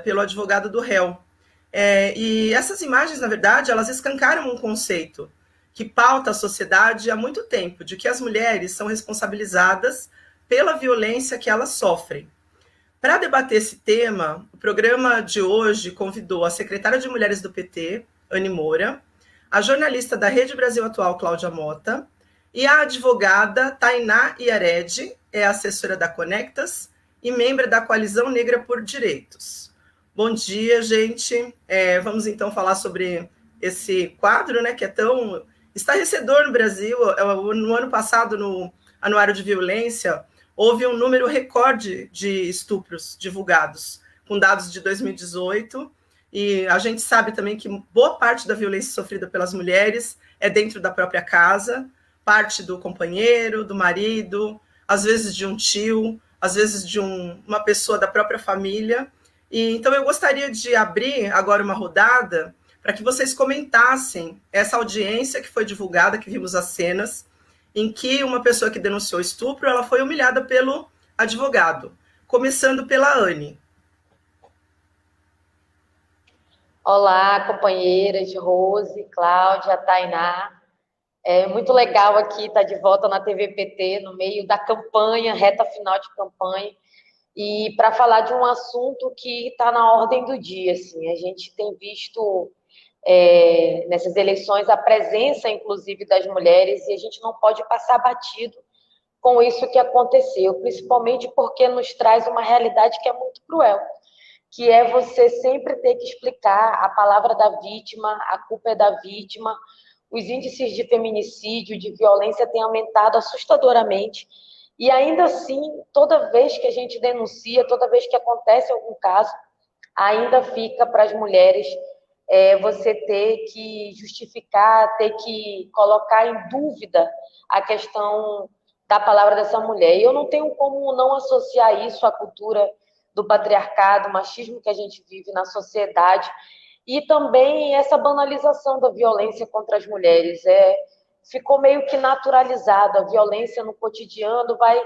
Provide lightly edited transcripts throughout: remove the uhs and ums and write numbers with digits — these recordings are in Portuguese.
pelo advogado do réu. E essas imagens, na verdade, elas escancaram um conceito que pauta a sociedade há muito tempo, de que as mulheres são responsabilizadas pela violência que elas sofrem. Para debater esse tema, o programa de hoje convidou a secretária de Mulheres do PT, Anne Moura, a jornalista da Rede Brasil Atual, Cláudia Mota, e a advogada Tainá Iared, assessora da Conectas e membro da Coalizão Negra por Direitos. Bom dia, gente. Vamos então falar sobre esse quadro, né, que é tão estarrecedor no Brasil. No ano passado, no Anuário de Violência, houve um número recorde de estupros divulgados, com dados de 2018, e a gente sabe também que boa parte da violência sofrida pelas mulheres é dentro da própria casa, parte do companheiro, do marido, às vezes de um tio, às vezes de uma pessoa da própria família. Então eu gostaria de abrir agora uma rodada para que vocês comentassem essa audiência que foi divulgada, que vimos as cenas, em que uma pessoa que denunciou estupro, ela foi humilhada pelo advogado, começando pela Anne. Olá, companheiras, Rose, Cláudia, Tainá. É muito legal aqui estar de volta na TV PT, no meio da campanha, reta final de campanha, e para falar de um assunto que está na ordem do dia. Assim. A gente tem visto nessas eleições a presença, inclusive, das mulheres, e a gente não pode passar batido com isso que aconteceu, principalmente porque nos traz uma realidade que é muito cruel, que é você sempre ter que explicar a palavra da vítima, a culpa é da vítima. Os índices de feminicídio, de violência têm aumentado assustadoramente, e ainda assim, toda vez que a gente denuncia, toda vez que acontece algum caso, ainda fica para as mulheres você ter que justificar, ter que colocar em dúvida a questão da palavra dessa mulher. E eu não tenho como não associar isso à cultura do patriarcado, machismo que a gente vive na sociedade, e também essa banalização da violência contra as mulheres. Ficou meio que naturalizada, a violência no cotidiano vai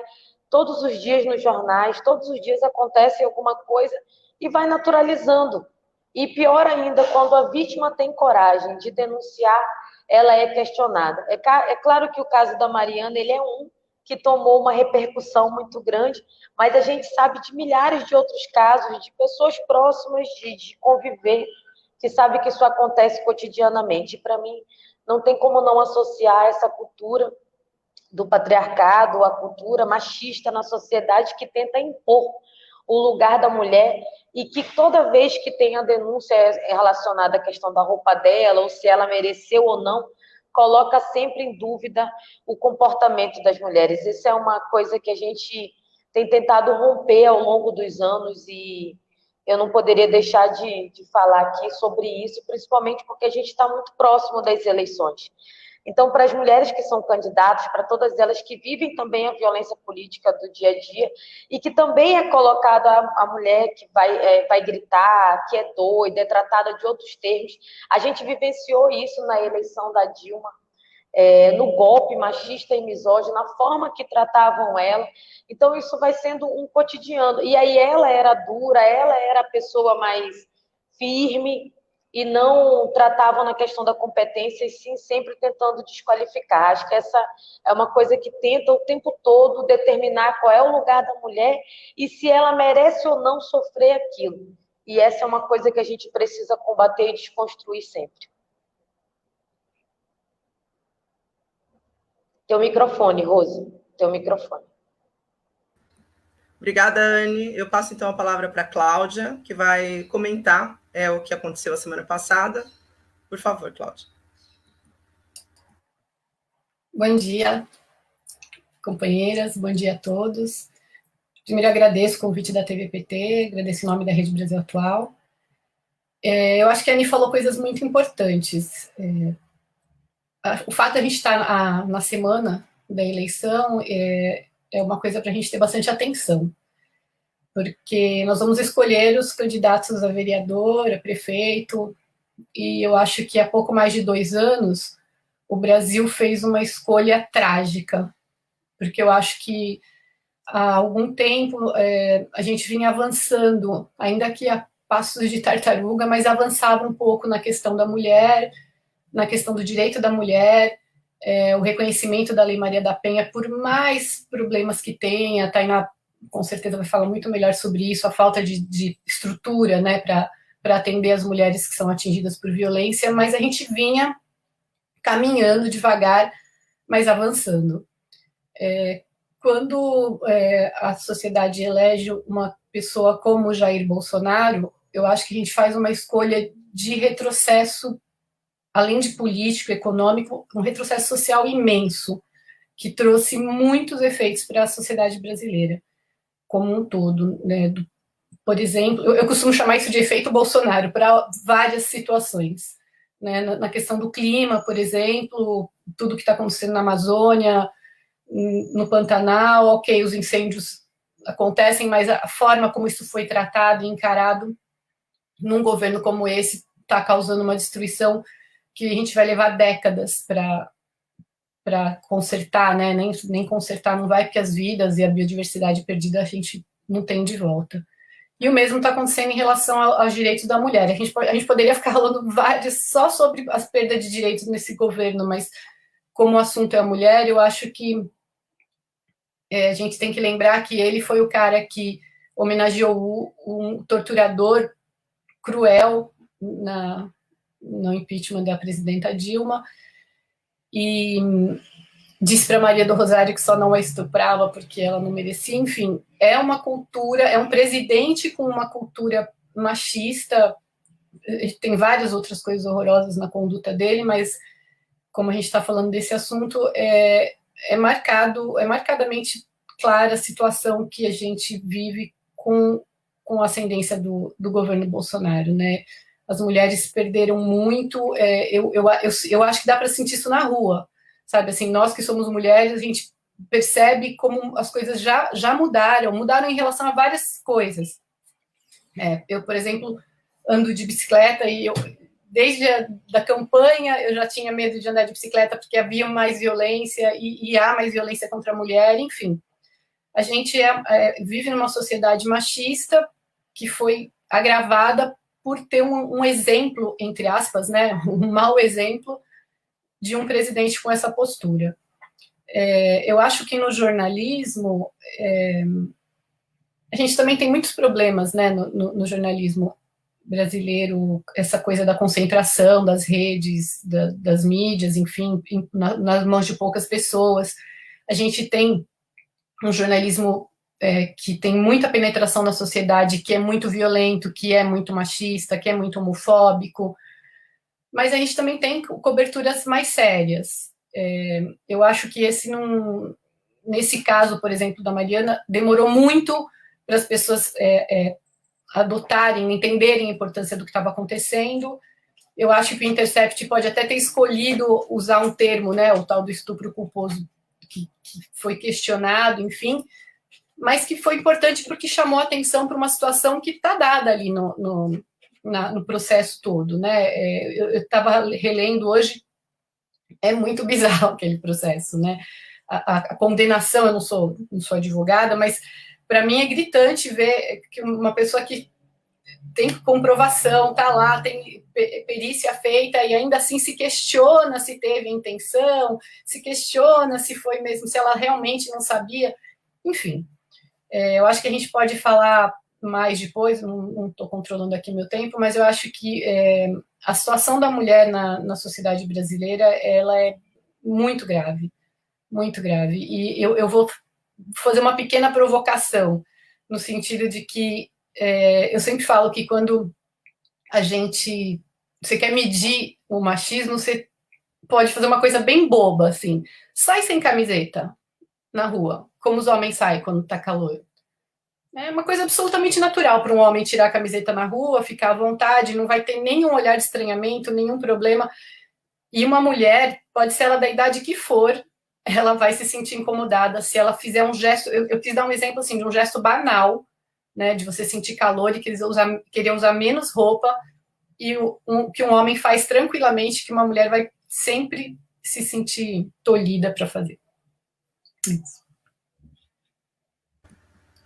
todos os dias nos jornais, todos os dias acontece alguma coisa e vai naturalizando. E pior ainda, quando a vítima tem coragem de denunciar, ela é questionada. É claro que o caso da Mariana, ele é que tomou uma repercussão muito grande, mas a gente sabe de milhares de outros casos, de pessoas próximas de conviver, que sabe que isso acontece cotidianamente. E para mim, não tem como não associar essa cultura do patriarcado, a cultura machista na sociedade que tenta impor o lugar da mulher, e que toda vez que tem a denúncia relacionada à questão da roupa dela, ou se ela mereceu ou não, coloca sempre em dúvida o comportamento das mulheres. Isso é uma coisa que a gente tem tentado romper ao longo dos anos, e eu não poderia deixar de falar aqui sobre isso, principalmente porque a gente está muito próximo das eleições. Então, para as mulheres que são candidatas, para todas elas que vivem também a violência política do dia a dia, e que também é colocada a mulher que vai gritar, que é doida, é tratada de outros termos. A gente vivenciou isso na eleição da Dilma, no golpe machista e misógino, na forma que tratavam ela. Então, isso vai sendo um cotidiano. E aí ela era dura, ela era a pessoa mais firme, e não tratavam na questão da competência, e sim sempre tentando desqualificar. Acho que essa é uma coisa que tenta o tempo todo determinar qual é o lugar da mulher e se ela merece ou não sofrer aquilo. E essa é uma coisa que a gente precisa combater e desconstruir sempre. Teu microfone, Rose. Teu microfone. Obrigada, Anne. Eu passo então a palavra para a Cláudia, que vai comentar o que aconteceu a semana passada. Por favor, Cláudia. Bom dia, companheiras, bom dia a todos. Primeiro, agradeço o convite da TVPT, agradeço em nome da Rede Brasil Atual. Eu acho que a Anne falou coisas muito importantes. O fato de a gente estar na semana da eleição é uma coisa para a gente ter bastante atenção, porque nós vamos escolher os candidatos a vereador, a prefeito, e eu acho que há pouco mais de 2 anos o Brasil fez uma escolha trágica, porque eu acho que há algum tempo a gente vinha avançando, ainda que a passos de tartaruga, mas avançava um pouco na questão da mulher, na questão do direito da mulher, o reconhecimento da Lei Maria da Penha, por mais problemas que tenha, a Tainá com certeza vai falar muito melhor sobre isso, a falta de estrutura, né, para atender as mulheres que são atingidas por violência, mas a gente vinha caminhando devagar, mas avançando. Quando a sociedade elege uma pessoa como Jair Bolsonaro, eu acho que a gente faz uma escolha de retrocesso, além de político, econômico, um retrocesso social imenso, que trouxe muitos efeitos para a sociedade brasileira como um todo, né? Por exemplo, eu costumo chamar isso de efeito Bolsonaro para várias situações, né? Na questão do clima, por exemplo, tudo que está acontecendo na Amazônia, no Pantanal, ok, os incêndios acontecem, mas a forma como isso foi tratado e encarado num governo como esse está causando uma destruição que a gente vai levar décadas para consertar, né? Nem consertar não vai, porque as vidas e a biodiversidade perdida a gente não tem de volta. E o mesmo está acontecendo em relação aos direitos da mulher. A gente poderia ficar falando só sobre as perdas de direitos nesse governo, mas como o assunto é a mulher, eu acho que a gente tem que lembrar que ele foi o cara que homenageou um torturador cruel no impeachment da presidenta Dilma e disse para Maria do Rosário que só não a estuprava porque ela não merecia. Enfim, é uma cultura, é um presidente com uma cultura machista, tem várias outras coisas horrorosas na conduta dele, mas como a gente está falando desse assunto, é marcadamente clara a situação que a gente vive com a ascendência do governo Bolsonaro, né? As mulheres perderam muito, eu acho que dá para sentir isso na rua, sabe? Assim, nós que somos mulheres, a gente percebe como as coisas já mudaram em relação a várias coisas. Eu, por exemplo, ando de bicicleta e desde da campanha eu já tinha medo de andar de bicicleta porque havia mais violência e há mais violência contra a mulher, enfim. A gente vive numa sociedade machista que foi agravada por ter um exemplo, entre aspas, né, um mau exemplo de um presidente com essa postura. Eu acho que no jornalismo a gente também tem muitos problemas, né, no jornalismo brasileiro, essa coisa da concentração das redes, das mídias, enfim, nas mãos de poucas pessoas. A gente tem um jornalismo que tem muita penetração na sociedade, que é muito violento, que é muito machista, que é muito homofóbico, mas a gente também tem coberturas mais sérias. Eu acho que nesse caso, por exemplo, da Mariana, demorou muito para as pessoas adotarem, entenderem a importância do que estava acontecendo. Eu acho que o Intercept pode até ter escolhido usar um termo, né, o tal do estupro culposo, que foi questionado, enfim, mas que foi importante porque chamou a atenção para uma situação que está dada ali no processo todo, né? Eu estava relendo hoje, é muito bizarro aquele processo, né? A condenação, eu não sou advogada, mas para mim é gritante ver que uma pessoa que tem comprovação, está lá, tem perícia feita e ainda assim se questiona se teve intenção, se questiona se foi mesmo, se ela realmente não sabia, enfim. Eu acho que a gente pode falar mais depois, não estou controlando aqui meu tempo, mas eu acho que a situação da mulher na sociedade brasileira, ela é muito grave, muito grave. E eu vou fazer uma pequena provocação, no sentido de que eu sempre falo que quando você quer medir o machismo, você pode fazer uma coisa bem boba, assim, sai sem camiseta na rua, como os homens saem quando tá calor. É uma coisa absolutamente natural para um homem tirar a camiseta na rua, ficar à vontade, não vai ter nenhum olhar de estranhamento, nenhum problema. E uma mulher, pode ser ela da idade que for, ela vai se sentir incomodada se ela fizer um gesto. Eu quis dar um exemplo assim, de um gesto banal, né, de você sentir calor e querer usar menos roupa, e que um homem faz tranquilamente, que uma mulher vai sempre se sentir tolhida para fazer. Isso.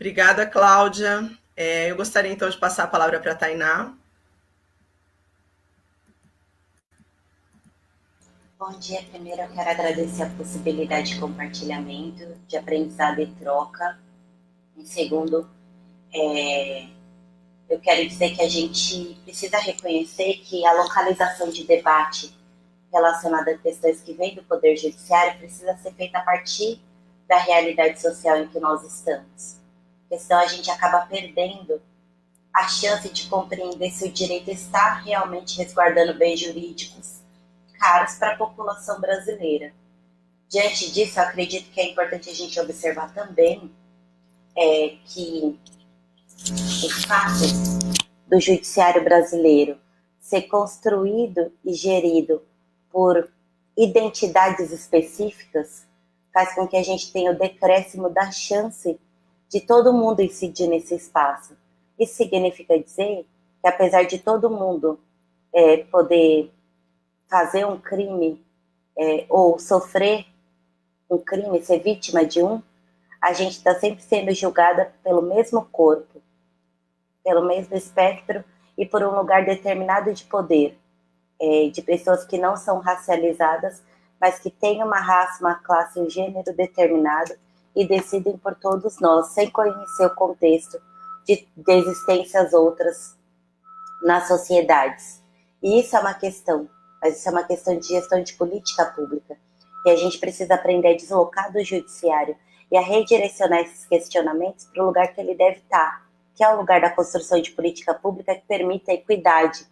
Obrigada, Cláudia. Eu gostaria, então, de passar a palavra para a Tainá. Bom dia. Primeiro, eu quero agradecer a possibilidade de compartilhamento, de aprendizado e troca. Em segundo, eu quero dizer que a gente precisa reconhecer que a localização de debate relacionada a questões que vêm do Poder Judiciário precisa ser feita a partir da realidade social em que nós estamos. Porque senão a gente acaba perdendo a chance de compreender se o direito está realmente resguardando bens jurídicos caros para a população brasileira. Diante disso, eu acredito que é importante a gente observar também que o fato do judiciário brasileiro ser construído e gerido por identidades específicas faz com que a gente tenha o decréscimo da chance de todo mundo incidir nesse espaço. Isso significa dizer que, apesar de todo mundo poder fazer um crime ou sofrer um crime, ser vítima de um, a gente está sempre sendo julgada pelo mesmo corpo, pelo mesmo espectro e por um lugar determinado de poder, de pessoas que não são racializadas, mas que têm uma raça, uma classe, um gênero determinado e decidem por todos nós, sem conhecer o contexto de existências outras nas sociedades. E isso é uma questão, mas isso é uma questão de gestão de política pública. E a gente precisa aprender a deslocar do judiciário e a redirecionar esses questionamentos para o lugar que ele deve estar, que é o lugar da construção de política pública que permita a equidade,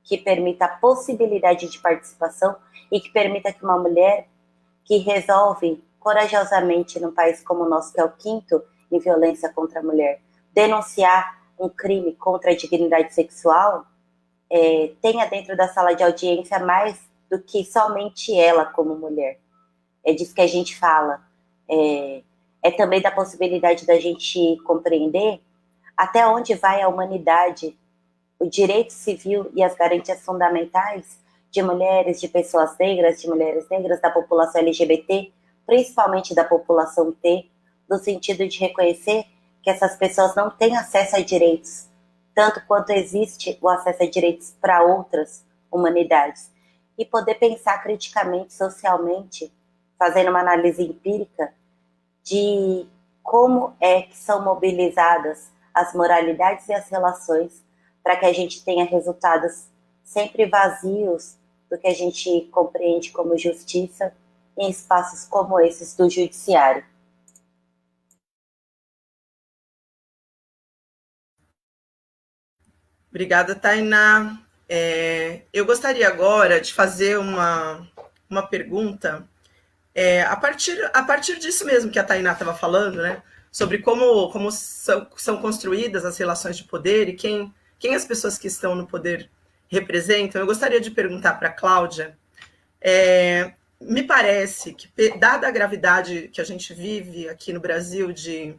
que permita a possibilidade de participação e que permita que uma mulher que resolve corajosamente num país como o nosso, que é o 5º em violência contra a mulher, denunciar um crime contra a dignidade sexual, tenha dentro da sala de audiência mais do que somente ela como mulher. É disso que a gente fala. É também da possibilidade da gente compreender até onde vai a humanidade, o direito civil e as garantias fundamentais de mulheres, de pessoas negras, de mulheres negras, da população LGBT, principalmente da população T, no sentido de reconhecer que essas pessoas não têm acesso a direitos, tanto quanto existe o acesso a direitos para outras humanidades. E poder pensar criticamente, socialmente, fazendo uma análise empírica de como é que são mobilizadas as moralidades e as relações para que a gente tenha resultados sempre vazios do que a gente compreende como justiça em espaços como esses do judiciário. Obrigada, Tainá. Eu gostaria agora de fazer uma pergunta a partir disso mesmo que a Tainá estava falando, né? Sobre como são construídas as relações de poder e quem as pessoas que estão no poder representam. Eu gostaria de perguntar para a Cláudia, me parece que, dada a gravidade que a gente vive aqui no Brasil de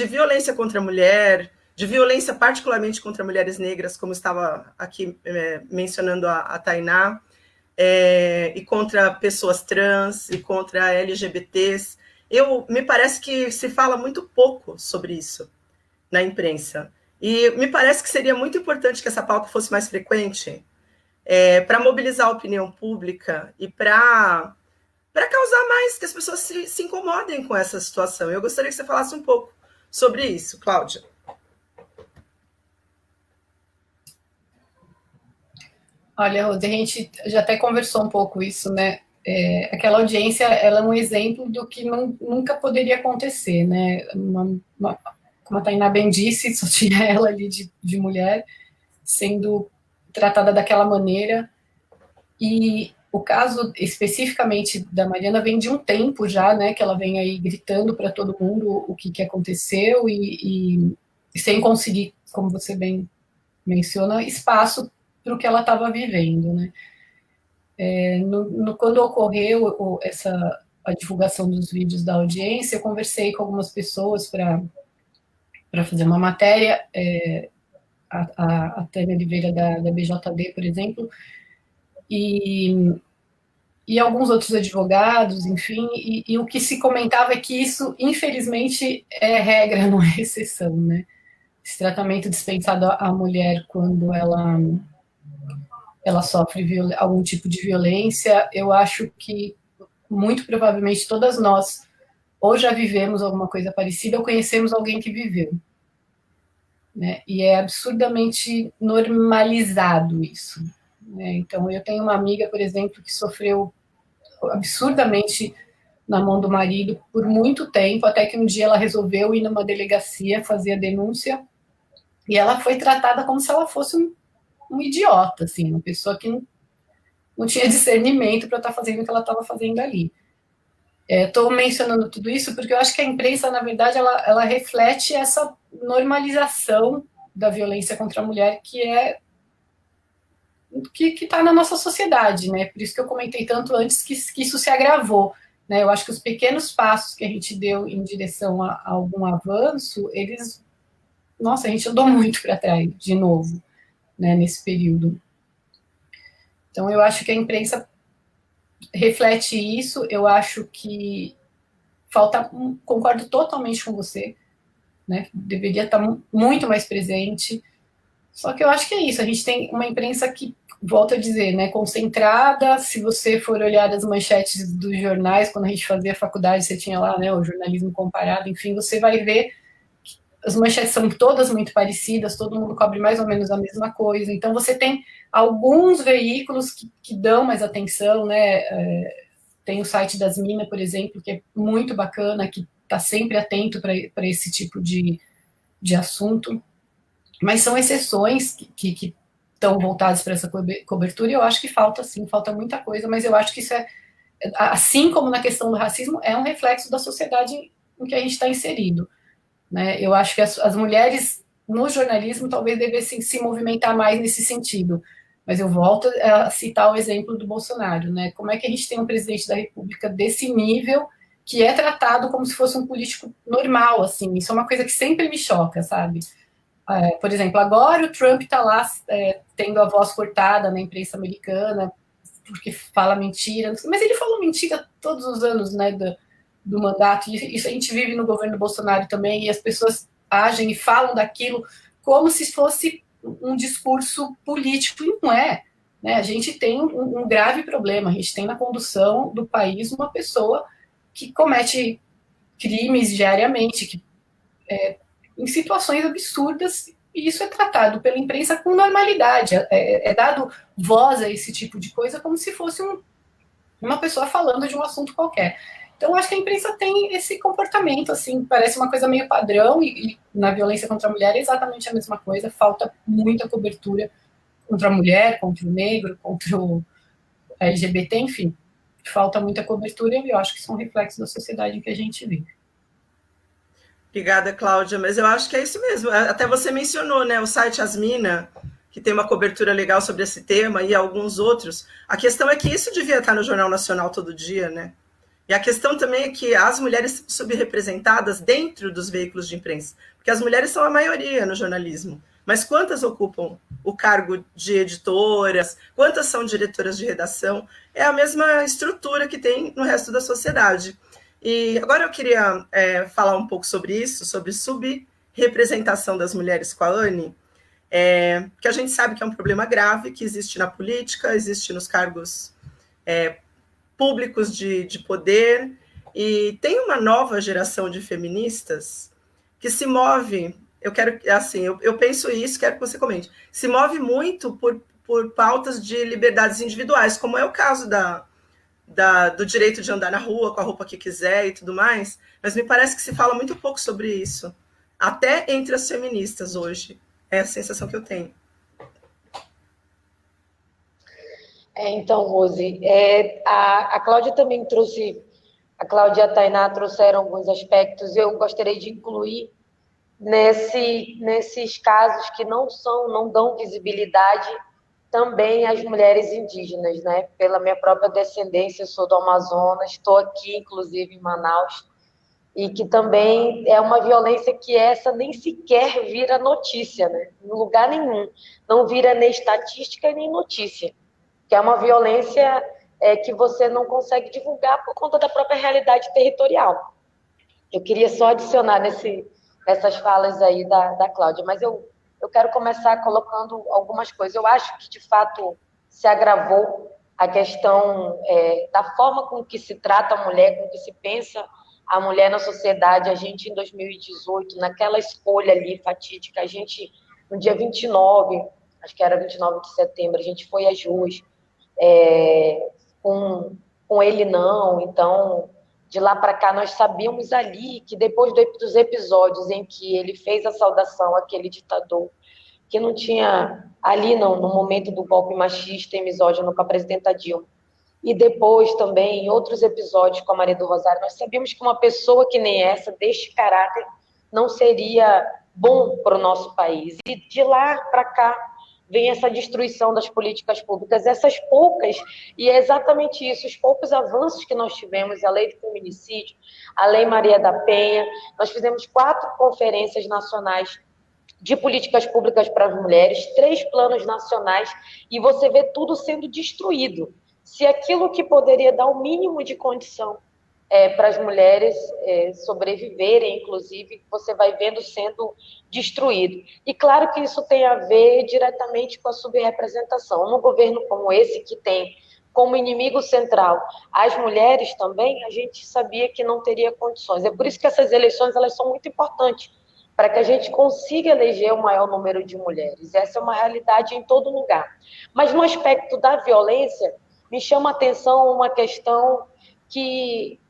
violência contra a mulher, de violência particularmente contra mulheres negras, como estava aqui mencionando a Tainá, e contra pessoas trans e contra LGBTs, me parece que se fala muito pouco sobre isso na imprensa. E me parece que seria muito importante que essa pauta fosse mais frequente, para mobilizar a opinião pública e para causar mais que as pessoas se incomodem com essa situação. Eu gostaria que você falasse um pouco sobre isso, Cláudia. Olha, Rose, a gente já até conversou um pouco isso, né? Aquela audiência, ela é um exemplo do que nunca poderia acontecer, né? Como a Tainá bem disse, só tinha ela ali de mulher sendo tratada daquela maneira. E o caso especificamente da Mariana vem de um tempo já, né? Que ela vem aí gritando para todo mundo o que aconteceu e sem conseguir, como você bem menciona, espaço para o que ela estava vivendo, né? Quando ocorreu a divulgação dos vídeos da audiência, eu conversei com algumas pessoas para fazer uma matéria, a Tânia Oliveira da BJD, por exemplo, e e alguns outros advogados, enfim, e o que se comentava é que isso, infelizmente, é regra, não é exceção, né? Esse tratamento dispensado à mulher quando ela sofre algum tipo de violência, eu acho que, muito provavelmente, todas nós ou já vivemos alguma coisa parecida ou conhecemos alguém que viveu. Né? E é absurdamente normalizado isso. Né? Então, eu tenho uma amiga, por exemplo, que sofreu absurdamente na mão do marido por muito tempo, até que um dia ela resolveu ir numa delegacia fazer a denúncia, e ela foi tratada como se ela fosse um idiota, assim, uma pessoa que não tinha discernimento para estar fazendo o que ela estava fazendo ali. Estou mencionando tudo isso porque eu acho que a imprensa, na verdade, ela reflete essa normalização da violência contra a mulher que está na nossa sociedade, né? Por isso que eu comentei tanto antes que isso se agravou. Né? Eu acho que os pequenos passos que a gente deu em direção a algum avanço, nossa, a gente andou muito para trás, de novo, né, nesse período. Então, eu acho que a imprensa reflete isso, eu acho que concordo totalmente com você, né, deveria estar muito mais presente, só que eu acho que é isso, a gente tem uma imprensa que, volto a dizer, né, concentrada, se você for olhar as manchetes dos jornais, quando a gente fazia faculdade, você tinha lá, né, o jornalismo comparado, enfim, você vai ver que as manchetes são todas muito parecidas, todo mundo cobre mais ou menos a mesma coisa, então você tem alguns veículos que dão mais atenção, né, tem o site das Minas, por exemplo, que é muito bacana, que está sempre atento para esse tipo de assunto, mas são exceções que estão voltadas para essa cobertura, e eu acho que falta, sim, falta muita coisa, mas eu acho que isso assim como na questão do racismo, é um reflexo da sociedade em que a gente está inserido. Né? Eu acho que as mulheres no jornalismo talvez devessem se movimentar mais nesse sentido, mas eu volto a citar o exemplo do Bolsonaro, né? Como é que a gente tem um presidente da República desse nível que é tratado como se fosse um político normal, assim? Isso é uma coisa que sempre me choca, sabe? Por exemplo, agora o Trump está lá tendo a voz cortada na imprensa americana porque fala mentira, mas ele falou mentira todos os anos, né, do mandato, e isso a gente vive no governo Bolsonaro também, e as pessoas agem e falam daquilo como se fosse um discurso político, e não é. Né? A gente tem um grave problema, a gente tem na condução do país uma pessoa que comete crimes diariamente, em situações absurdas, e isso é tratado pela imprensa com normalidade, é dado voz a esse tipo de coisa como se fosse uma pessoa falando de um assunto qualquer. Então, acho que a imprensa tem esse comportamento, assim, parece uma coisa meio padrão, e na violência contra a mulher é exatamente a mesma coisa, falta muita cobertura contra a mulher, contra o negro, contra o LGBT, enfim, falta muita cobertura, e eu acho que isso é um reflexo da sociedade em que a gente vive. Obrigada, Cláudia, mas eu acho que é isso mesmo. Até você mencionou, né, o site Asmina, que tem uma cobertura legal sobre esse tema, e alguns outros. A questão é que isso devia estar no Jornal Nacional todo dia, né? E a questão também é que as mulheres são subrepresentadas dentro dos veículos de imprensa, porque as mulheres são a maioria no jornalismo. Mas quantas ocupam o cargo de editoras? Quantas são diretoras de redação? É a mesma estrutura que tem no resto da sociedade. E agora eu queria falar um pouco sobre isso, sobre subrepresentação das mulheres com a Anne, porque a gente sabe que é um problema grave que existe na política, existe nos cargos públicos de poder, e tem uma nova geração de feministas que se move, eu penso isso, quero que você comente, se move muito por pautas de liberdades individuais, como é o caso do direito de andar na rua com a roupa que quiser e tudo mais, mas me parece que se fala muito pouco sobre isso, até entre as feministas hoje, é a sensação que eu tenho. Então, Rose, a Cláudia também trouxe, a Cláudia e a Tainá trouxeram alguns aspectos, eu gostaria de incluir nesses casos que não dão visibilidade também às mulheres indígenas, né? Pela minha própria descendência, eu sou do Amazonas, estou aqui, inclusive, em Manaus, e que também é uma violência que essa nem sequer vira notícia, né? Em lugar nenhum, não vira nem estatística nem notícia, que é uma violência que você não consegue divulgar por conta da própria realidade territorial. Eu queria só adicionar nessas falas aí da Cláudia, mas eu quero começar colocando algumas coisas. Eu acho que, de fato, se agravou a questão da forma com que se trata a mulher, com que se pensa a mulher na sociedade. A gente, em 2018, naquela escolha ali fatídica, a gente, no dia 29, acho que era 29 de setembro, a gente foi às ruas com ele não, então... De lá para cá, nós sabíamos ali que depois dos episódios em que ele fez a saudação àquele ditador, que não tinha ali, não, no momento do golpe machista e misógino com a presidenta Dilma, e depois também em outros episódios com a Maria do Rosário, nós sabíamos que uma pessoa que nem essa, deste caráter, não seria bom para o nosso país. E de lá para cá, vem essa destruição das políticas públicas, essas poucas, e é exatamente isso, os poucos avanços que nós tivemos, a lei do feminicídio, a lei Maria da Penha, nós fizemos 4 conferências nacionais de políticas públicas para as mulheres, 3 planos nacionais, e você vê tudo sendo destruído. Se aquilo que poderia dar o mínimo de condição para as mulheres sobreviverem, inclusive, você vai vendo sendo destruído. E claro que isso tem a ver diretamente com a subrepresentação. Num governo como esse, que tem como inimigo central as mulheres também, a gente sabia que não teria condições. É por isso que essas eleições elas são muito importantes, para que a gente consiga eleger o maior número de mulheres. Essa é uma realidade em todo lugar. Mas no aspecto da violência, me chama a atenção uma questão que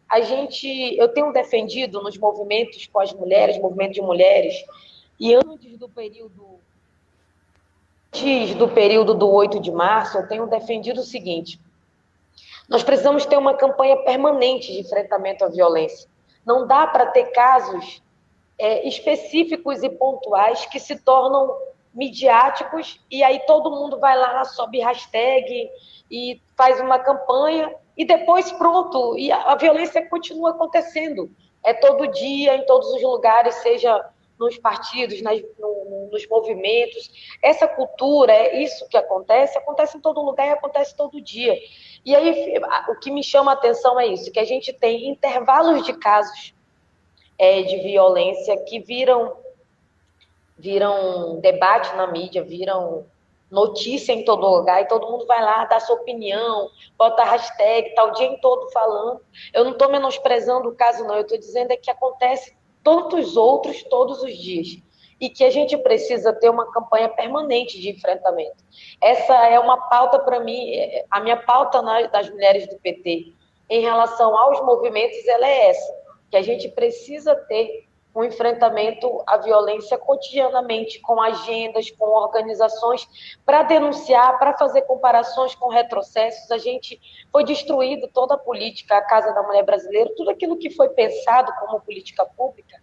eu tenho defendido nos movimentos com as mulheres, movimento de mulheres, e antes do período do 8 de março, eu tenho defendido o seguinte: nós precisamos ter uma campanha permanente de enfrentamento à violência. Não dá para ter casos específicos e pontuais que se tornam midiáticos e aí todo mundo vai lá, sobe hashtag e faz uma campanha e depois pronto, e a violência continua acontecendo. É todo dia, em todos os lugares, seja nos partidos, nos movimentos. Essa cultura, isso que acontece em todo lugar e acontece todo dia. E aí, o que me chama a atenção é isso, que a gente tem intervalos de casos de violência que viram debate na mídia, viram notícia em todo lugar, e todo mundo vai lá dar sua opinião, bota hashtag, tá o dia todo falando. Eu não estou menosprezando o caso, não, eu estou dizendo que acontece tantos outros todos os dias, e que a gente precisa ter uma campanha permanente de enfrentamento. Essa é uma pauta para mim, a minha pauta das mulheres do PT, em relação aos movimentos, ela é essa, que a gente precisa ter um enfrentamento à violência cotidianamente, com agendas, com organizações, para denunciar, para fazer comparações com retrocessos. A gente foi destruído toda a política, a Casa da Mulher Brasileira, tudo aquilo que foi pensado como política pública,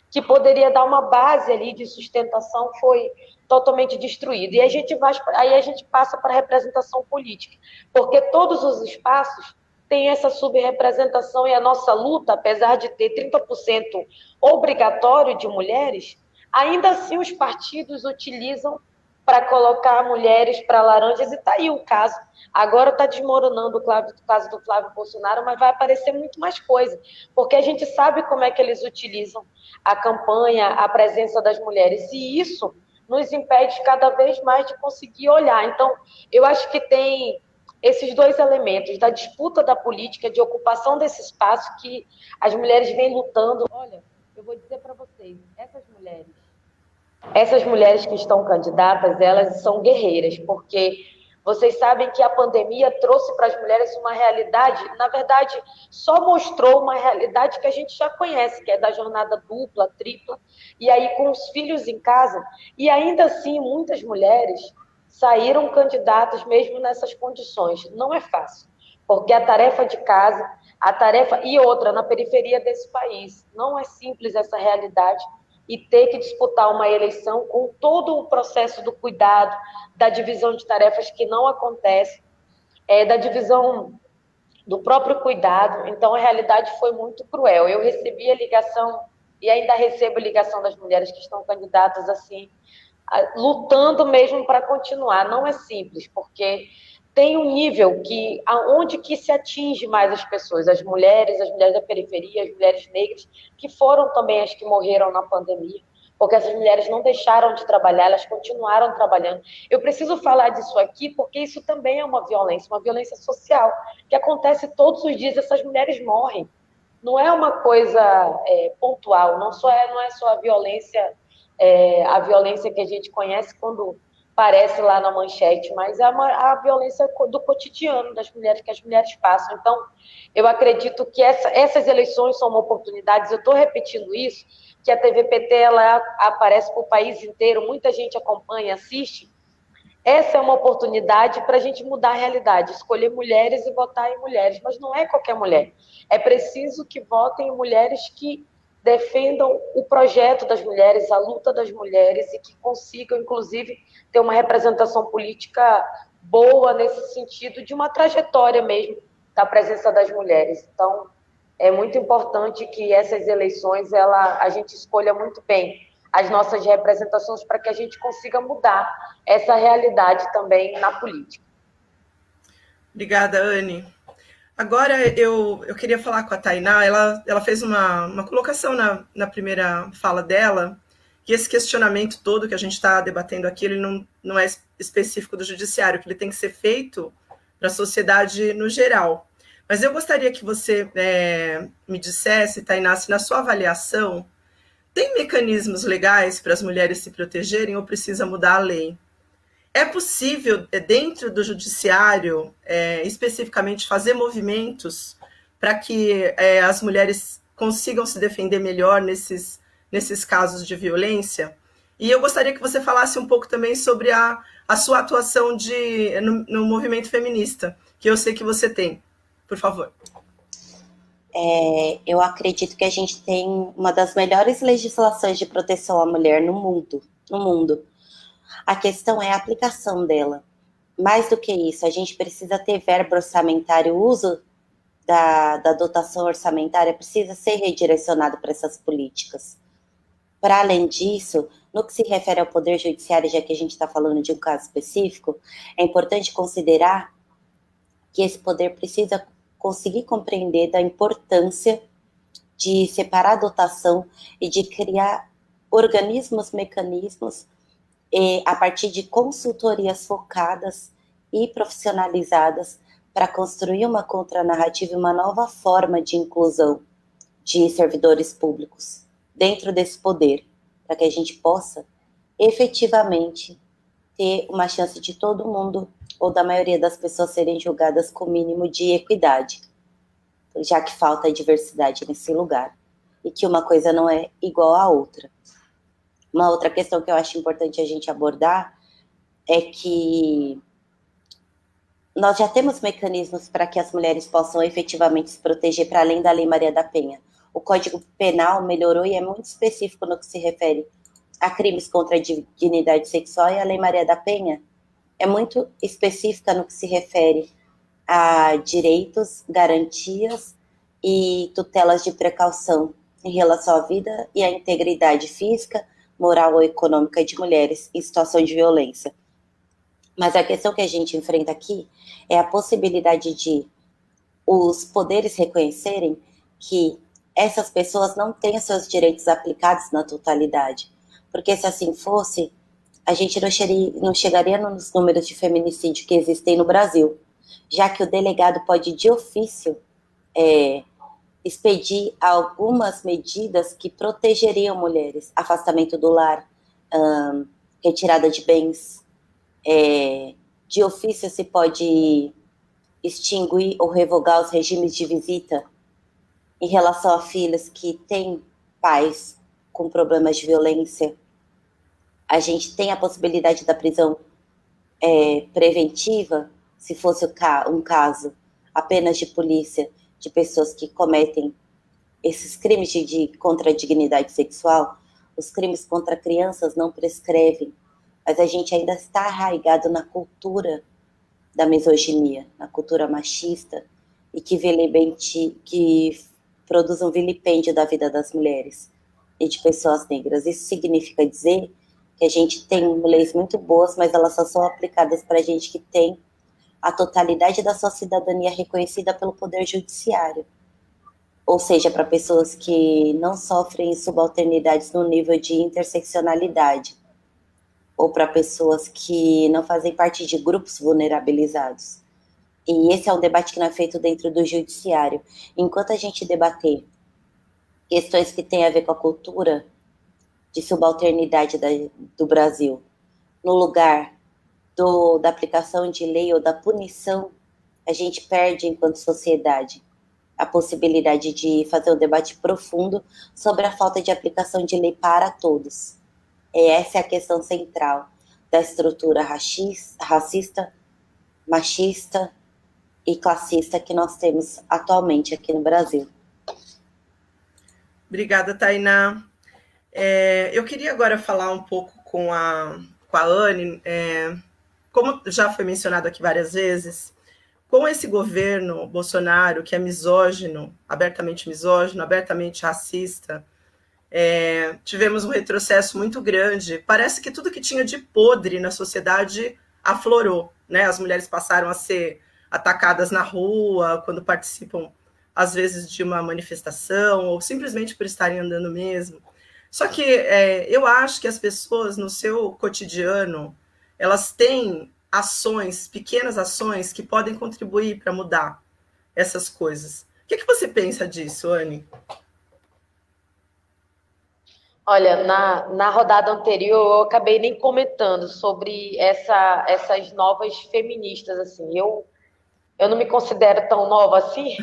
que poderia dar uma base ali de sustentação, foi totalmente destruído. E aí a gente passa para a representação política, porque todos os espaços tem essa subrepresentação, e a nossa luta, apesar de ter 30% obrigatório de mulheres, ainda assim os partidos utilizam para colocar mulheres para laranjas, e está aí o caso. Agora está desmoronando o caso do Flávio Bolsonaro, mas vai aparecer muito mais coisa, porque a gente sabe como é que eles utilizam a campanha, a presença das mulheres, e isso nos impede cada vez mais de conseguir olhar. Então, eu acho que tem esses 2 elementos, da disputa da política, de ocupação desse espaço que as mulheres vêm lutando. Olha, eu vou dizer para vocês, essas mulheres que estão candidatas, elas são guerreiras, porque vocês sabem que a pandemia trouxe para as mulheres uma realidade, na verdade, só mostrou uma realidade que a gente já conhece, que é da jornada dupla, tripla, e aí com os filhos em casa, e ainda assim muitas mulheres saíram candidatas mesmo nessas condições. Não é fácil, porque a tarefa de casa, e outra, na periferia desse país, não é simples essa realidade, e ter que disputar uma eleição com todo o processo do cuidado, da divisão de tarefas que não acontece, da divisão do próprio cuidado. Então, a realidade foi muito cruel. Eu recebi a ligação, e ainda recebo a ligação das mulheres que estão candidatas assim, lutando mesmo para continuar. Não é simples, porque tem um nível que aonde que se atinge mais as pessoas, as mulheres da periferia, as mulheres negras, que foram também as que morreram na pandemia, porque essas mulheres não deixaram de trabalhar, elas continuaram trabalhando. Eu preciso falar disso aqui porque isso também é uma violência social, que acontece todos os dias, essas mulheres morrem. Não é uma coisa pontual, não é só a violência que a gente conhece quando aparece lá na manchete, mas é a violência do cotidiano das mulheres, que as mulheres passam. Então, eu acredito que essas eleições são uma oportunidade, eu estou repetindo isso, que a TVPT ela aparece para o país inteiro, muita gente acompanha, assiste. Essa é uma oportunidade para a gente mudar a realidade, escolher mulheres e votar em mulheres, mas não é qualquer mulher. É preciso que votem em mulheres que defendam o projeto das mulheres, a luta das mulheres e que consigam, inclusive, ter uma representação política boa nesse sentido de uma trajetória mesmo da presença das mulheres. Então, é muito importante que essas eleições a gente escolha muito bem as nossas representações para que a gente consiga mudar essa realidade também na política. Obrigada, Anne. Agora, eu queria falar com a Tainá, ela fez uma colocação na primeira fala dela, que esse questionamento todo que a gente está debatendo aqui, ele não é específico do judiciário, que ele tem que ser feito para a sociedade no geral. Mas eu gostaria que você me dissesse, Tainá, se na sua avaliação, tem mecanismos legais para as mulheres se protegerem ou precisa mudar a lei? É possível, dentro do judiciário, especificamente, fazer movimentos para que as mulheres consigam se defender melhor nesses casos de violência? E eu gostaria que você falasse um pouco também sobre a sua atuação no movimento feminista, que eu sei que você tem. Por favor. Eu acredito que a gente tem uma das melhores legislações de proteção à mulher no mundo. A questão é a aplicação dela. Mais do que isso, a gente precisa ter verba orçamentária, o uso da dotação orçamentária precisa ser redirecionado para essas políticas. Para além disso, no que se refere ao Poder Judiciário, já que a gente está falando de um caso específico, é importante considerar que esse poder precisa conseguir compreender da importância de separar a dotação e de criar organismos, mecanismos a partir de consultorias focadas e profissionalizadas para construir uma contranarrativa e uma nova forma de inclusão de servidores públicos dentro desse poder, para que a gente possa efetivamente ter uma chance de todo mundo ou da maioria das pessoas serem julgadas com o mínimo de equidade, já que falta diversidade nesse lugar e que uma coisa não é igual à outra. Uma outra questão que eu acho importante a gente abordar é que nós já temos mecanismos para que as mulheres possam efetivamente se proteger para além da Lei Maria da Penha. O Código Penal melhorou e é muito específico no que se refere a crimes contra a dignidade sexual, e a Lei Maria da Penha é muito específica no que se refere a direitos, garantias e tutelas de precaução em relação à vida e à integridade física, moral ou econômica de mulheres em situação de violência. Mas a questão que a gente enfrenta aqui é a possibilidade de os poderes reconhecerem que essas pessoas não têm seus direitos aplicados na totalidade. Porque se assim fosse, a gente não chegaria nos números de feminicídio que existem no Brasil, já que o delegado pode, de ofício, expedir algumas medidas que protegeriam mulheres, afastamento do lar, retirada de bens, de ofício se pode extinguir ou revogar os regimes de visita em relação a filhas que têm pais com problemas de violência. A gente tem a possibilidade da prisão preventiva, se fosse um caso apenas de polícia, de pessoas que cometem esses crimes contra a dignidade sexual. Os crimes contra crianças não prescrevem, mas a gente ainda está arraigado na cultura da misoginia, na cultura machista, e que produz um vilipêndio da vida das mulheres e de pessoas negras. Isso significa dizer que a gente tem leis muito boas, mas elas só são aplicadas para gente que tem a totalidade da sua cidadania reconhecida pelo Poder Judiciário. Ou seja, para pessoas que não sofrem subalternidades no nível de interseccionalidade, ou para pessoas que não fazem parte de grupos vulnerabilizados. E esse é um debate que não é feito dentro do judiciário. Enquanto a gente debater questões que têm a ver com a cultura de subalternidade do Brasil, no lugar da aplicação de lei ou da punição, a gente perde, enquanto sociedade, a possibilidade de fazer um debate profundo sobre a falta de aplicação de lei para todos. Essa é a questão central da estrutura racista, machista e classista que nós temos atualmente aqui no Brasil. Obrigada, Tainá. Eu queria agora falar um pouco com a Anne, como já foi mencionado aqui várias vezes, com esse governo Bolsonaro, que é misógino, abertamente racista, tivemos um retrocesso muito grande. Parece que tudo que tinha de podre na sociedade aflorou, né? As mulheres passaram a ser atacadas na rua, quando participam, às vezes, de uma manifestação, ou simplesmente por estarem andando mesmo. Só que eu acho que as pessoas, no seu cotidiano, elas têm ações, pequenas ações, que podem contribuir para mudar essas coisas. O que você pensa disso, Anne? Olha, na rodada anterior, eu acabei nem comentando sobre essas novas feministas, assim. Eu não me considero tão nova assim,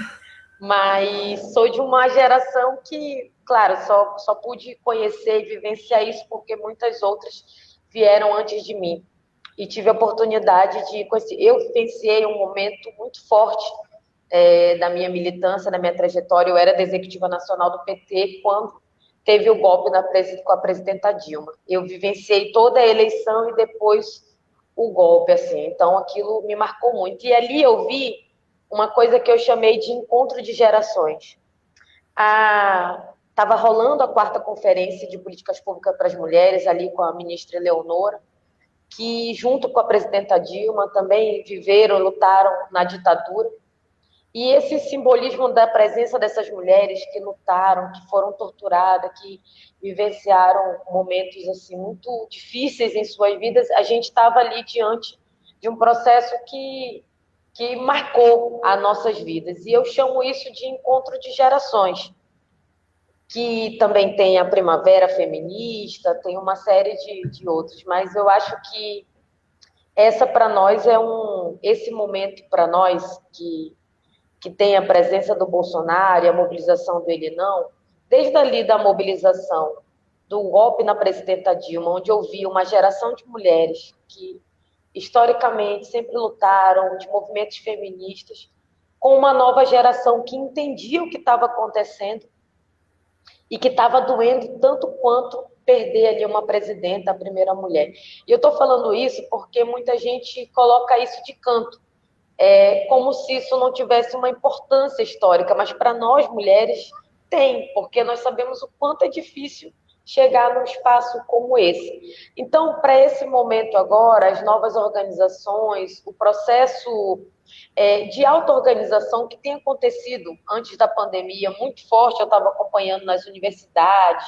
mas sou de uma geração que, claro, só pude conhecer e vivenciar isso porque muitas outras vieram antes de mim. E tive a oportunidade de conhecer. Eu vivenciei um momento muito forte da minha militância, da minha trajetória. Eu era da Executiva Nacional do PT quando teve o golpe com a presidenta Dilma. Eu vivenciei toda a eleição e depois o golpe, assim. Então, aquilo me marcou muito. E ali eu vi uma coisa que eu chamei de encontro de gerações. Estava rolando a 4ª Conferência de Políticas Públicas para as Mulheres, ali com a ministra Eleonora, que, junto com a presidenta Dilma, também lutaram na ditadura. E esse simbolismo da presença dessas mulheres que lutaram, que foram torturadas, que vivenciaram momentos assim muito difíceis em suas vidas, a gente estava ali diante de um processo que marcou as nossas vidas. E eu chamo isso de encontro de gerações, que também tem a Primavera Feminista, tem uma série de outros, mas eu acho que essa para nós esse momento para nós que tem a presença do Bolsonaro e a mobilização do Ele Não, desde ali da mobilização do golpe na presidenta Dilma, onde eu vi uma geração de mulheres que, historicamente, sempre lutaram, de movimentos feministas, com uma nova geração que entendia o que estava acontecendo e que estava doendo tanto quanto perder ali uma presidenta, a primeira mulher. E eu estou falando isso porque muita gente coloca isso de canto, como se isso não tivesse uma importância histórica, mas para nós mulheres tem, porque nós sabemos o quanto é difícil chegar num espaço como esse. Então, para esse momento agora, as novas organizações, o processo de auto-organização que tem acontecido antes da pandemia, muito forte, eu estava acompanhando nas universidades,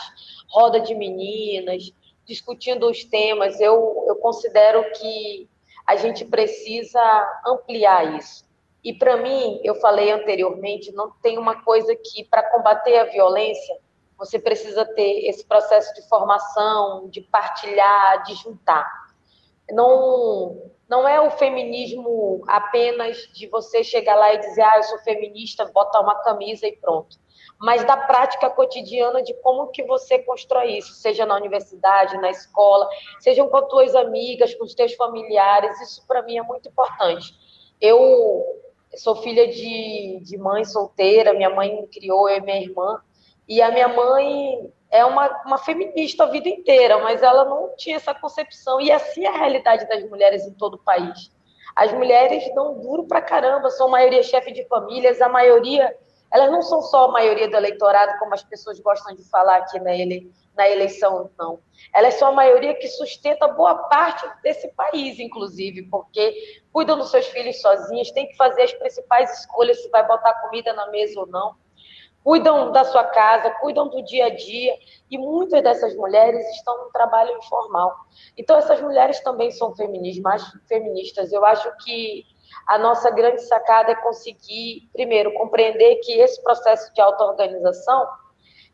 roda de meninas, discutindo os temas, eu considero que a gente precisa ampliar isso. E, para mim, eu falei anteriormente, não tem uma coisa que, para combater a violência, você precisa ter esse processo de formação, de partilhar, de juntar. Não é o feminismo apenas de você chegar lá e dizer, eu sou feminista, botar uma camisa e pronto. Mas da prática cotidiana de como que você constrói isso, seja na universidade, na escola, sejam com as tuas amigas, com os teus familiares, isso para mim é muito importante. Eu sou filha de mãe solteira, minha mãe me criou, eu e minha irmã, e a minha mãe é uma feminista a vida inteira, mas ela não tinha essa concepção, e assim é a realidade das mulheres em todo o país. As mulheres dão duro pra caramba, são a maioria chefe de famílias, a maioria... Elas não são só a maioria do eleitorado, como as pessoas gostam de falar aqui na eleição, não. Elas são a maioria que sustenta boa parte desse país, inclusive, porque cuidam dos seus filhos sozinhas, têm que fazer as principais escolhas se vai botar comida na mesa ou não, cuidam da sua casa, cuidam do dia a dia, e muitas dessas mulheres estão no trabalho informal. Então, essas mulheres também são feministas. Eu acho que a nossa grande sacada é conseguir, primeiro, compreender que esse processo de auto-organização,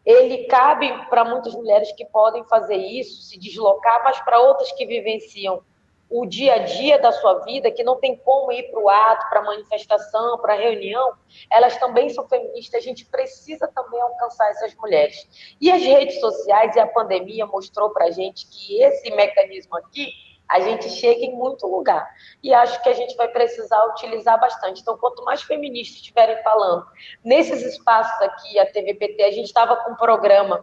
ele cabe para muitas mulheres que podem fazer isso, se deslocar, mas para outras que vivenciam o dia a dia da sua vida, que não tem como ir para o ato, para a manifestação, para a reunião, elas também são feministas, a gente precisa também alcançar essas mulheres. E as redes sociais e a pandemia mostrou para a gente que esse mecanismo aqui, a gente chega em muito lugar. E acho que a gente vai precisar utilizar bastante. Então, quanto mais feministas estiverem falando nesses espaços aqui, a TVPT, a gente estava com um programa,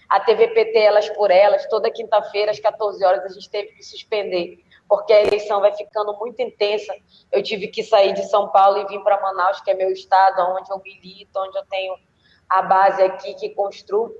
a TVPT Elas por Elas, toda quinta-feira, às 14 horas, a gente teve que suspender, porque a eleição vai ficando muito intensa. Eu tive que sair de São Paulo e vir para Manaus, que é meu estado, onde eu milito, onde eu tenho a base aqui que construo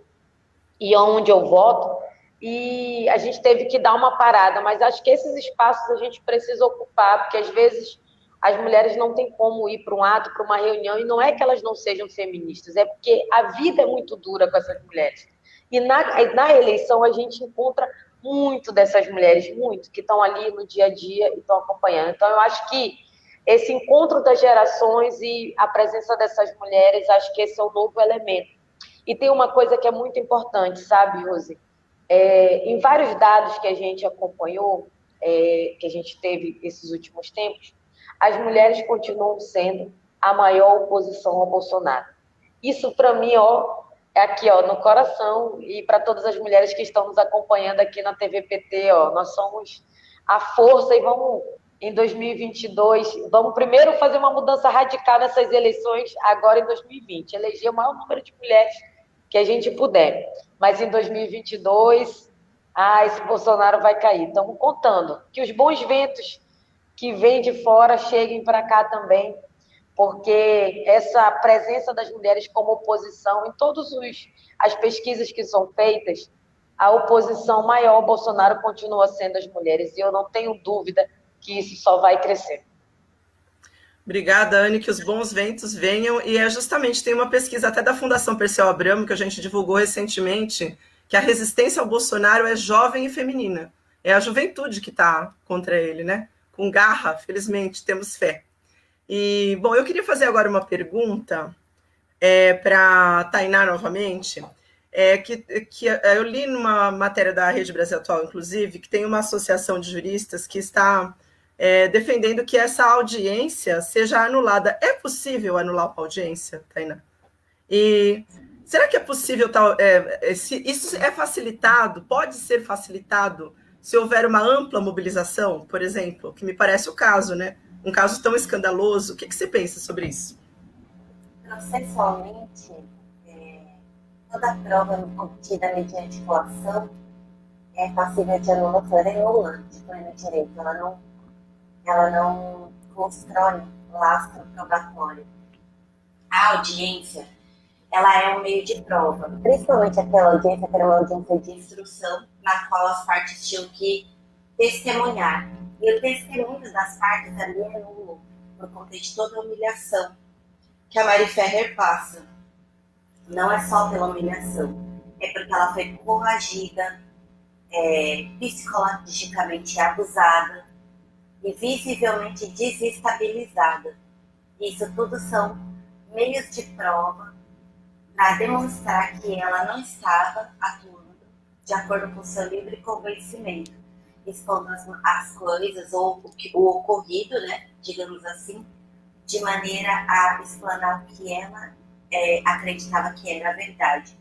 e onde eu voto. E a gente teve que dar uma parada, mas acho que esses espaços a gente precisa ocupar, porque às vezes as mulheres não têm como ir para um ato, para uma reunião, e não é que elas não sejam feministas, é porque a vida é muito dura com essas mulheres. E na eleição a gente encontra muito dessas mulheres, muito, que estão ali no dia a dia e estão acompanhando. Então, eu acho que esse encontro das gerações e a presença dessas mulheres, acho que esse é o novo elemento. E tem uma coisa que é muito importante, sabe, Rose? Em vários dados que a gente acompanhou, que a gente teve esses últimos tempos, as mulheres continuam sendo a maior oposição ao Bolsonaro. Isso, para mim, é aqui, no coração, e para todas as mulheres que estão nos acompanhando aqui na TVPT, nós somos a força e vamos, em 2022, vamos primeiro fazer uma mudança radical nessas eleições, agora em 2020, eleger o maior número de mulheres que a gente puder. Mas em 2022, esse Bolsonaro vai cair. Estamos contando que os bons ventos que vêm de fora cheguem para cá também, porque essa presença das mulheres como oposição, em todas as pesquisas que são feitas, a oposição maior ao Bolsonaro continua sendo as mulheres, e eu não tenho dúvida que isso só vai crescer. Obrigada, Anne, que os bons ventos venham, e justamente, tem uma pesquisa até da Fundação Perseu Abramo, que a gente divulgou recentemente, que a resistência ao Bolsonaro é jovem e feminina. É a juventude que está contra ele, né? Com garra, felizmente, temos fé. E, bom, eu queria fazer agora uma pergunta para a Tainá novamente, que eu li numa matéria da Rede Brasil Atual, inclusive, que tem uma associação de juristas que está defendendo que essa audiência seja anulada. É possível anular uma audiência, Tainá? E será que é possível isso é facilitado, pode ser facilitado se houver uma ampla mobilização, por exemplo, que me parece o caso, né? Um caso tão escandaloso. O que você pensa sobre isso? Processualmente, toda prova obtida mediante coação é passível de anulação, ela é nula de pleno direito, ela não constrói um lastro probatório. A audiência, ela é um meio de prova, principalmente aquela audiência que era uma audiência de instrução, na qual as partes tinham que testemunhar. E o testemunho das partes ali é nulo, por conta de toda a humilhação que a Mari Ferrer passa. Não é só pela humilhação, é porque ela foi coagida, psicologicamente abusada e visivelmente desestabilizada. Isso tudo são meios de prova para demonstrar que ela não estava atuando de acordo com o seu livre convencimento, expondo as coisas ou o ocorrido, né, digamos assim, de maneira a explanar o que ela acreditava que era a verdade,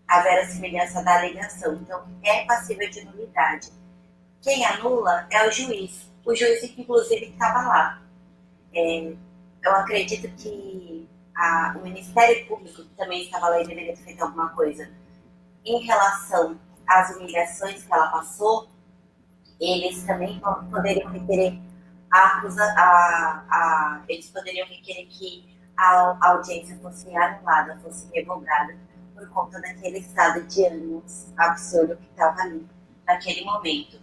a verossimilhança da alegação. Então, é passível de nulidade. Quem anula é o juiz que inclusive estava lá. Eu acredito que o Ministério Público, que também estava lá e deveria ter feito alguma coisa em relação às humilhações que ela passou, eles também poderiam requerer eles poderiam requerer que a audiência fosse anulada, fosse revogada, por conta daquele estado de ânimos absurdo que estava ali, naquele momento.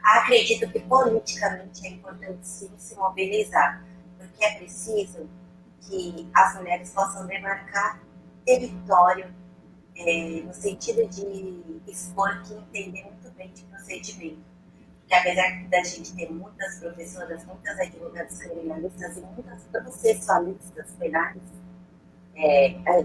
Acredito que politicamente é importante sim se mobilizar, porque é preciso que as mulheres possam demarcar território, no sentido de expor que entendem muito bem de procedimento. Porque apesar da gente ter muitas professoras, muitas advogadas criminalistas e muitas processualistas penais,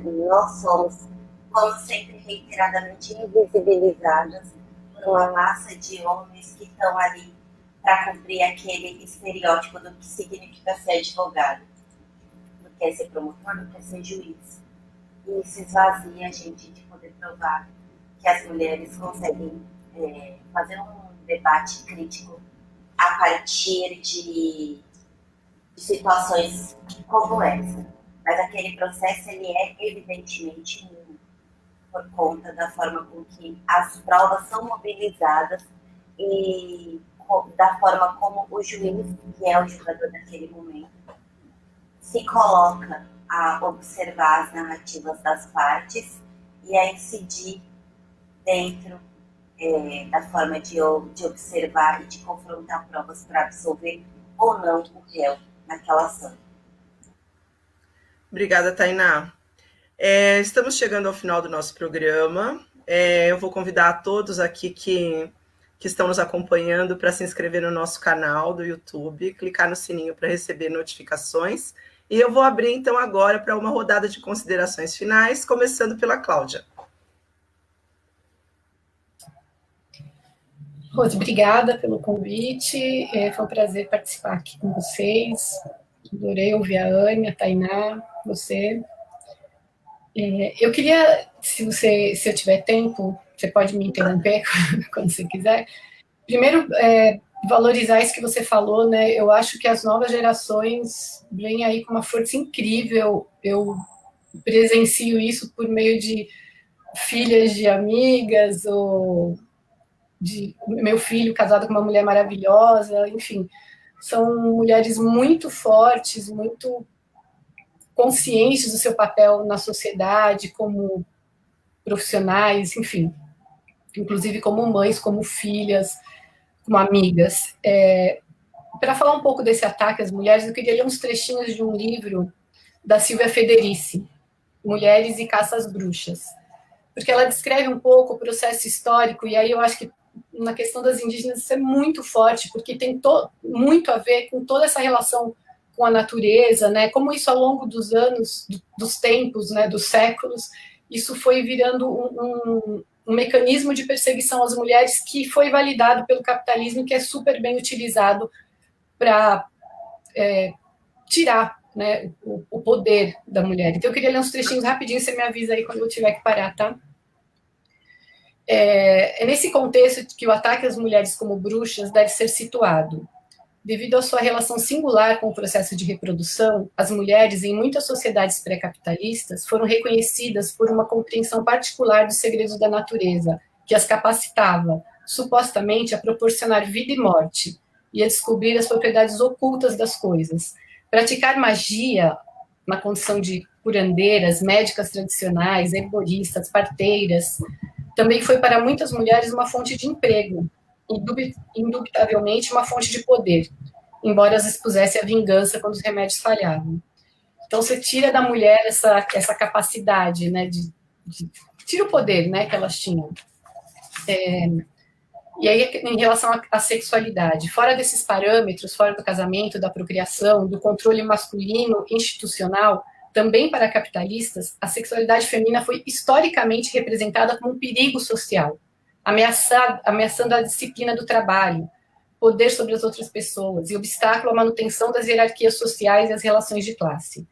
nós somos, como sempre, reiteradamente invisibilizadas por uma massa de homens que estão ali para cumprir aquele estereótipo do que significa ser advogado, do que é ser promotor, do que é ser juiz. E isso esvazia a gente de poder provar que as mulheres conseguem fazer um debate crítico a partir de situações como essa. Mas aquele processo ele é evidentemente por conta da forma com que as provas são mobilizadas e da forma como o juiz, que é o julgador naquele momento, se coloca a observar as narrativas das partes e a incidir dentro da forma de observar e de confrontar provas para absolver ou não o réu naquela ação. Obrigada, Tainá. Estamos chegando ao final do nosso programa. Eu vou convidar a todos aqui que estão nos acompanhando para se inscrever no nosso canal do YouTube, clicar no sininho para receber notificações. E eu vou abrir, então, agora para uma rodada de considerações finais, começando pela Cláudia. Rose, obrigada pelo convite. Foi um prazer participar aqui com vocês. Adorei ouvir a Anne, a Tainá, você. Eu queria, se eu tiver tempo, você pode me interromper quando você quiser. Primeiro, valorizar isso que você falou, né? Eu acho que as novas gerações vêm aí com uma força incrível. Eu presencio isso por meio de filhas de amigas, ou de meu filho casado com uma mulher maravilhosa, enfim. São mulheres muito fortes, muito conscientes do seu papel na sociedade, como profissionais, enfim. Inclusive como mães, como filhas, como amigas. Para falar um pouco desse ataque às mulheres, eu queria ler uns trechinhos de um livro da Silvia Federici, Mulheres e Caça às Bruxas, porque ela descreve um pouco o processo histórico, e aí eu acho que na questão das indígenas isso é muito forte, porque tem muito a ver com toda essa relação com a natureza, né? Como isso ao longo dos anos, dos tempos, né, dos séculos, isso foi virando um mecanismo de perseguição às mulheres que foi validado pelo capitalismo, que é super bem utilizado para tirar, né, o poder da mulher. Então eu queria ler uns trechinhos rapidinho, você me avisa aí quando eu tiver que parar, tá? É nesse contexto que o ataque às mulheres como bruxas deve ser situado. Devido à sua relação singular com o processo de reprodução, as mulheres, em muitas sociedades pré-capitalistas, foram reconhecidas por uma compreensão particular dos segredos da natureza, que as capacitava, supostamente, a proporcionar vida e morte, e a descobrir as propriedades ocultas das coisas. Praticar magia, na condição de curandeiras, médicas tradicionais, herboristas, parteiras, também foi para muitas mulheres uma fonte de emprego, indubitavelmente uma fonte de poder, embora as expusesse à vingança quando os remédios falhavam. Então você tira da mulher essa capacidade, né, tira o poder, né, que elas tinham. E aí, em relação à sexualidade, fora desses parâmetros, fora do casamento, da procriação, do controle masculino institucional, também para capitalistas, a sexualidade feminina foi historicamente representada como um perigo social, ameaçando a disciplina do trabalho, poder sobre as outras pessoas e obstáculo à manutenção das hierarquias sociais e as relações de classe.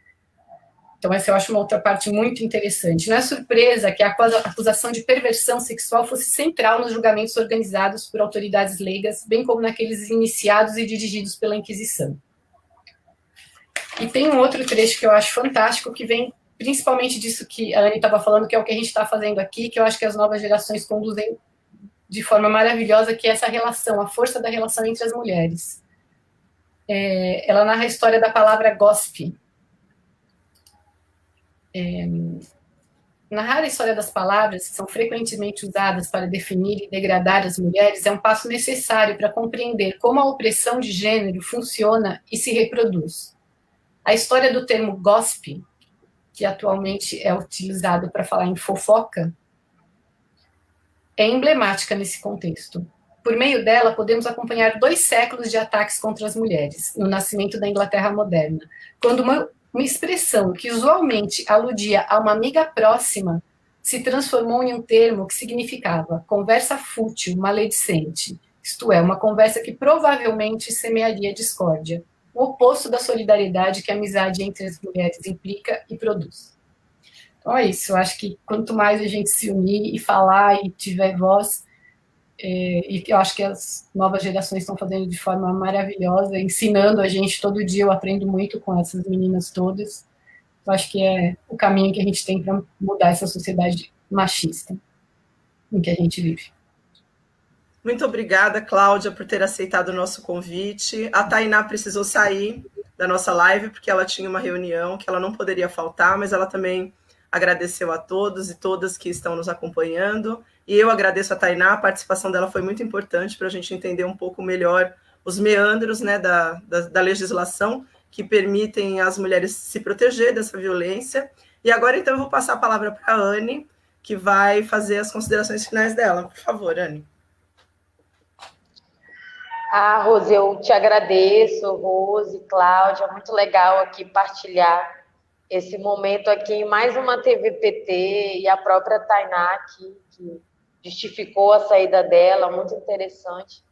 Então, essa eu acho uma outra parte muito interessante. Não é surpresa que a acusação de perversão sexual fosse central nos julgamentos organizados por autoridades leigas, bem como naqueles iniciados e dirigidos pela Inquisição. E tem um outro trecho que eu acho fantástico, que vem principalmente disso que a Anne estava falando, que é o que a gente está fazendo aqui, que eu acho que as novas gerações conduzem de forma maravilhosa, que é essa relação, a força da relação entre as mulheres. Ela narra a história da palavra gospe. Narrar a história das palavras, que são frequentemente usadas para definir e degradar as mulheres, é um passo necessário para compreender como a opressão de gênero funciona e se reproduz. A história do termo gossip, que atualmente é utilizado para falar em fofoca, é emblemática nesse contexto. Por meio dela, podemos acompanhar 2 séculos de ataques contra as mulheres, no nascimento da Inglaterra moderna, quando uma expressão que usualmente aludia a uma amiga próxima se transformou em um termo que significava conversa fútil, maledicente, isto é, uma conversa que provavelmente semearia discórdia, o oposto da solidariedade que a amizade entre as mulheres implica e produz. Então é isso, eu acho que quanto mais a gente se unir e falar e tiver voz, e eu acho que as novas gerações estão fazendo de forma maravilhosa, ensinando a gente todo dia, eu aprendo muito com essas meninas todas, eu acho que é o caminho que a gente tem para mudar essa sociedade machista em que a gente vive. Muito obrigada, Cláudia, por ter aceitado o nosso convite. A Tainá precisou sair da nossa live, porque ela tinha uma reunião que ela não poderia faltar, mas ela também agradeceu a todos e todas que estão nos acompanhando. E eu agradeço a Tainá, a participação dela foi muito importante para a gente entender um pouco melhor os meandros, né, da legislação que permitem às mulheres se proteger dessa violência. E agora, então, eu vou passar a palavra para a Anne, que vai fazer as considerações finais dela. Por favor, Anne. Rose, eu te agradeço, Rose, Cláudia, muito legal aqui partilhar esse momento aqui em mais uma TVPT e a própria Tainá que justificou a saída dela, muito interessante,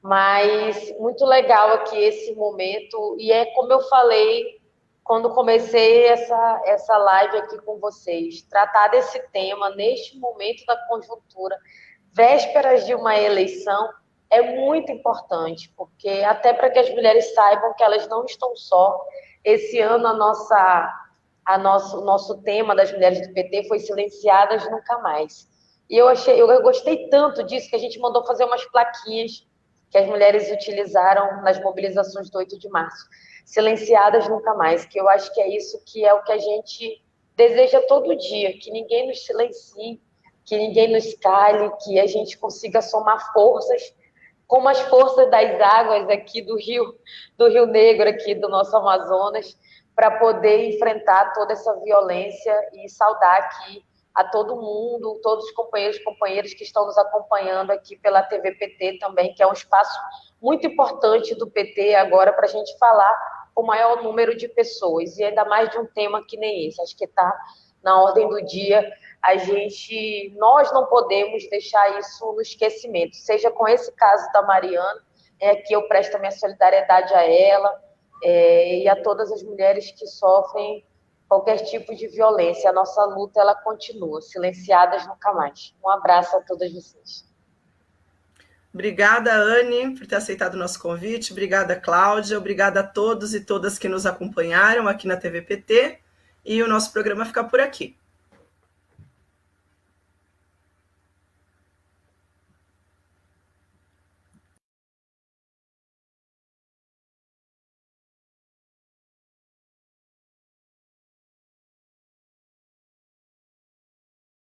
mas muito legal aqui esse momento, e é como eu falei quando comecei essa live aqui com vocês, tratar desse tema neste momento da conjuntura, vésperas de uma eleição, é muito importante, porque até para que as mulheres saibam que elas não estão só. Esse ano o nosso tema das mulheres do PT foi Silenciadas Nunca Mais. E eu gostei tanto disso que a gente mandou fazer umas plaquinhas que as mulheres utilizaram nas mobilizações do 8 de março. Silenciadas Nunca Mais, que eu acho que é isso que é o que a gente deseja todo dia, que ninguém nos silencie, que ninguém nos cale, que a gente consiga somar forças, como as forças das águas aqui do Rio Negro, aqui do nosso Amazonas, para poder enfrentar toda essa violência e saudar aqui a todo mundo, todos os companheiros e companheiras que estão nos acompanhando aqui pela TVPT também, que é um espaço muito importante do PT agora para a gente falar com o maior número de pessoas, e ainda mais de um tema que nem esse. Acho que está na ordem do dia. Nós não podemos deixar isso no esquecimento, seja com esse caso da Mariana, que eu presto a minha solidariedade a ela, e a todas as mulheres que sofrem qualquer tipo de violência. A nossa luta, ela continua, silenciadas nunca mais. Um abraço a todas vocês. Obrigada, Anne, por ter aceitado o nosso convite. Obrigada, Cláudia. Obrigada a todos e todas que nos acompanharam aqui na TVPT. E o nosso programa fica por aqui.